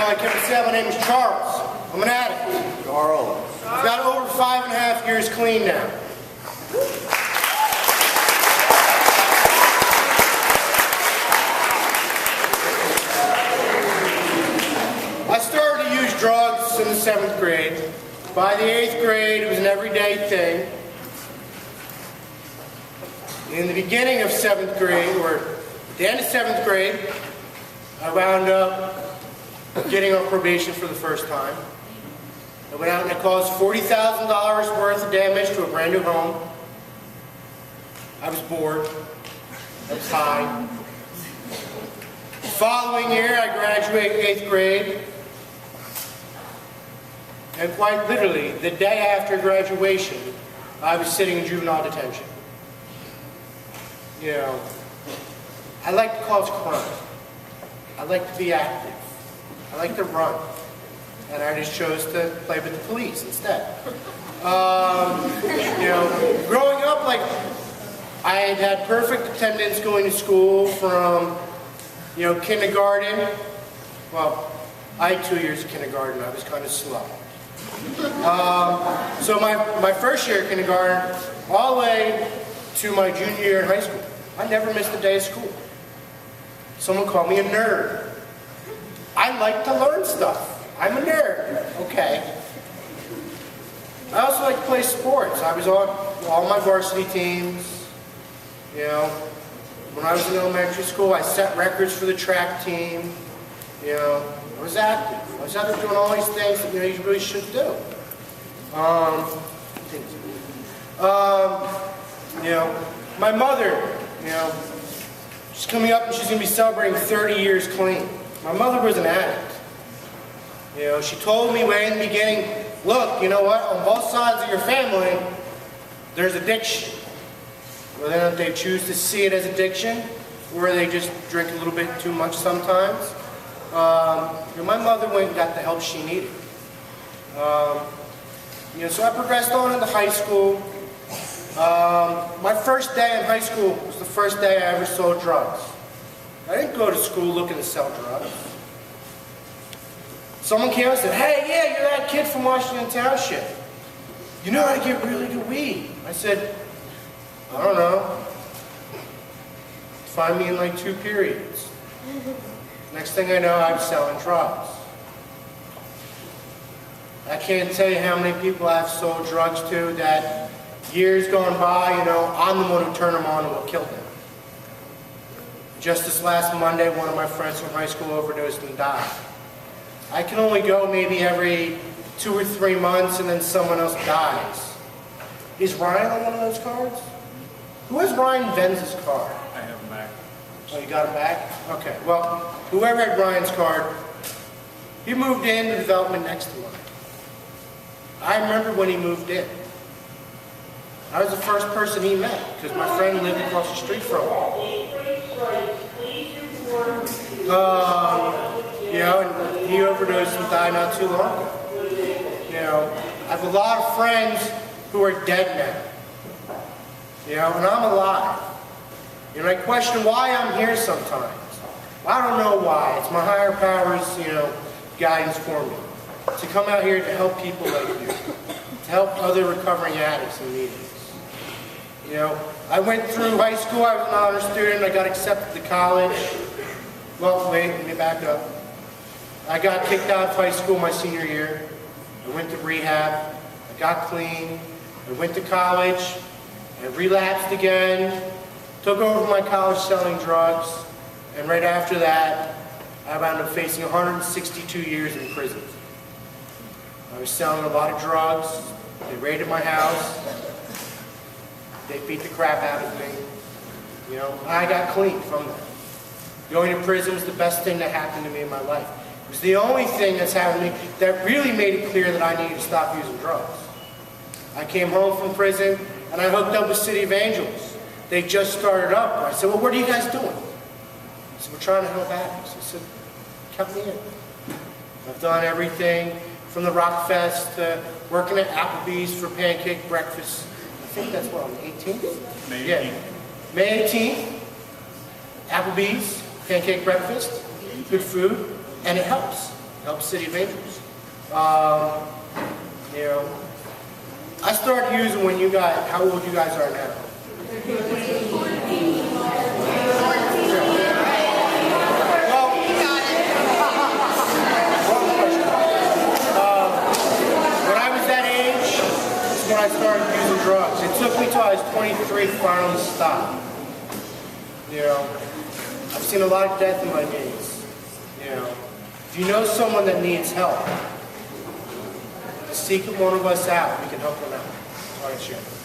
I can't say my name is Charles. I'm an addict. Charles. I've got over 5.5 years clean now. I started to use drugs in the 7th grade. By the 8th grade, it was an everyday thing. In the beginning of 7th grade, or at the end of 7th grade, I wound up getting on probation for the first time. I went out and it caused $40,000 worth of damage to a brand new home. I was bored. I was high. The following year, I graduated 8th grade. And quite literally, the day after graduation, I was sitting in juvenile detention. You know, I like to cause crime. I like to be active. I like to run. And I just chose to play with the police instead. You know, growing up, like, I had perfect attendance going to school from, you know, kindergarten. Well, I had 2 years of kindergarten. I was kind of slow. So my first year of kindergarten, all the way to my junior year in high school, I never missed a day of school. Someone called me a nerd. I like to learn stuff. I'm a nerd. Okay. I also like to play sports. I was on all my varsity teams. You know, when I was in elementary school, I set records for the track team. You know, I was active. I was out there doing all these things that, you know, you really should do. You know, my mother, you know, she's coming up and she's going to be celebrating 30 years clean. My mother was an addict. You know, she told me way in the beginning, look, you know what, on both sides of your family, there's addiction. Whether they choose to see it as addiction, or they just drink a little bit too much sometimes. You know, my mother went and got the help she needed. You know, so I progressed on into high school. My first day in high school was the first day I ever sold drugs. I didn't go to school looking to sell drugs. Someone came and said, hey, yeah, you're that kid from Washington Township. You know how to get really good weed. I said, I don't know. Find me in like 2 periods. Next thing I know, I was selling drugs. I can't tell you how many people I've sold drugs to that years gone by, you know, I'm the one who turned them on and what killed them. Just this last Monday, one of my friends from high school overdosed and died. I can only go maybe every 2 or 3 months and then someone else dies. Is Ryan on one of those cards? Who has Ryan Venz's card? I have him back. Oh, you got him back? Okay, well, whoever had Ryan's card, he moved in the development next to mine. I remember when he moved in. I was the first person he met, because my friend lived across the street from him. You know, and he overdosed and died not too long ago. You know, I have a lot of friends who are dead now. You know, and I'm alive. You know, I question why I'm here sometimes. I don't know why. It's my higher powers, you know, guidance for me. To come out here to help people like you. To help other recovering addicts and needies. You know, I went through high school, I was an honor student, I got accepted to college. Well, wait, let me back up. I got kicked out of high school my senior year. I went to rehab, I got clean, I went to college, I relapsed again, took over my college selling drugs, and right after that, I wound up facing 162 years in prison. I was selling a lot of drugs, they raided my house, they beat the crap out of me. You know, I got clean from that. Going to prison was the best thing that happened to me in my life. It was the only thing that's happened to me that really made it clear that I needed to stop using drugs. I came home from prison and I hooked up with City of Angels. They just started up. I said, well, what are you guys doing? I said, we're trying to help addicts. I said, count me in. I've done everything from the Rock Fest to working at Applebee's for pancake breakfast. I think that's what, on the 18th? May 18th. Yeah. May 18th, Applebee's, pancake breakfast, good food, and it helps. help City of Angels. You know, I started using when you guys, how old you guys are now? When I started using drugs. It took me till I was 23 to finally stop. You know, I've seen a lot of death in my days. You know, if you know someone that needs help, seek one of us out. We can help them out. That's all I share.